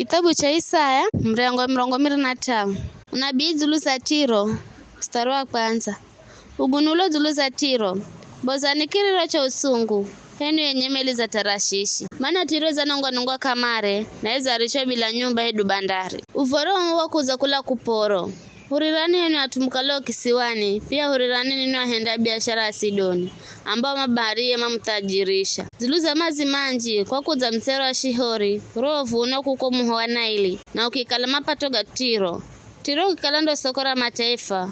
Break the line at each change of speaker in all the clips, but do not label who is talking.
Kitabu cha Isaya mrengo 25. Unabii Zulu za Tiro mstari wa kwanza. Ugunulo Zulu za Tiro bozani kiriro cha usungu henu yenye meli za tarashishi maana Tiro zanongwa kamare na izarisho bila nyumba hedu bandari uvoro wa kuza kula kuporo hurirani henu atumkalo kisiwani pia hurirani nino ahenda biashara ya Sidoni ambao mabahari mamtajirisha Zulu za mazi manji kwa kuza msero wa Shihori rovu unokuko muho wa Naili na ukikala mapato ga Tiro ukikalando sokora mataifa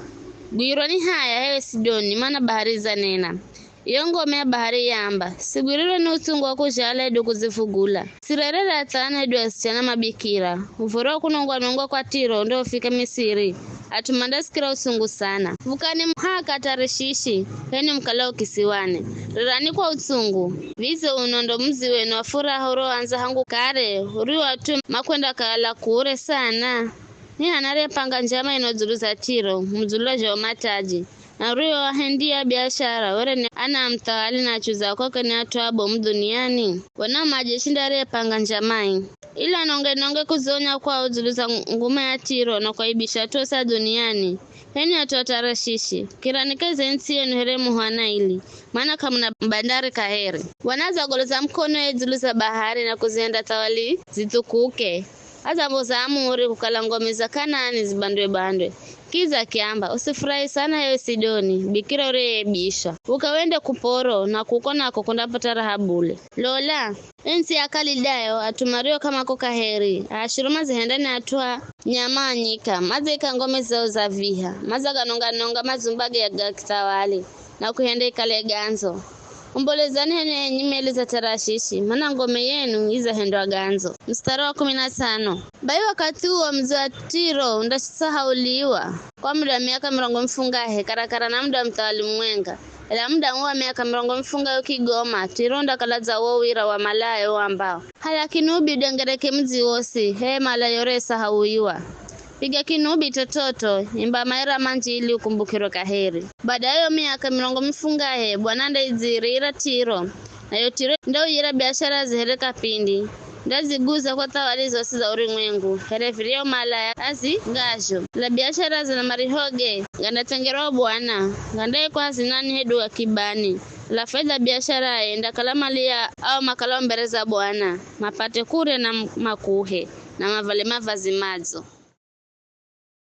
Gwironi haya hewe Sidoni maana bahari za nena Yongo mea bahari yamba Sigwiriro ni utungu wa kujala edu kuzifugula Sirerere atana edu asichana mabikira Ufuro kunongwa kwa Tiro ndo ufika Misiri Atumanda sikira usungu sana Vukani mhaka tarishishi Heni mkalao kisiwane Rani kwa utungu Vize unondo mziwe na wafura horo anza hangu kare Uri watu makwenda kala kuure sana Ni hanare panga njama inozulu za Tiro Mzulu jo mataji na uriyo wahendia biashara wore ni ana mtawali na chuza koke ni atu abo mduniani wana majeshinda re panga njamai ila nonge kuzonya kwa uzulu za ngume ya Tiro na kwa ibisha tosa duniani heni atu atarashishi kiranikeze nsi yenu heremu huana ili maana kamuna bandari kaheri wanaza goloza mkono ya zulu za bahari na kuzienda tawali zitukuke Aza mboza amuri kukala ngome za Kanaani zibandwe Kiza kiamba usifurahi sana yewe Sidoni bikira ure bisha ukawende kuporo na kukona kukunda pata rahabule Lola ensi akali dayo atumario kama koka heri ashiruma zihendani atua nyama nyika mazika ngome zao za viha mazaga nonga mazumbage ya kitawali na kuhende ikale ganzo Umbolezani hene nyimeli za tarashishi Mana ngome yenu iza hendwa ganzo Mstari wa 15 Bayi wakati huo mzee wa Tiro Ndasahauliwa Kwa muda miaka mirongo mfungahe Karakara na muda mtawali mwenga Ila muda huwa miaka mirongo mfunga ukigoma Tiro ndakalaza wawira wa malayo ambao Hala kinubi dengereke mzi wosi He malayo resa hauiwa Piga kinubi tototo imba maira manji ili ukumbukiro kaheri Baada miaka mirongo mfungahe bwananda izirira Tiro na yo Tiro ndao yira biashara zihereka pindi ndaziguza kwa tawali zosi za ulimwengu herefirio malaya azi gasho la biashara zina marihoge gandatengero bwana gandaye kwa zinani hedu wa kibani la faida biashara enda kalamalia au makalo mbereza bwana mapate kure na makuhe na mavale mavazi mazo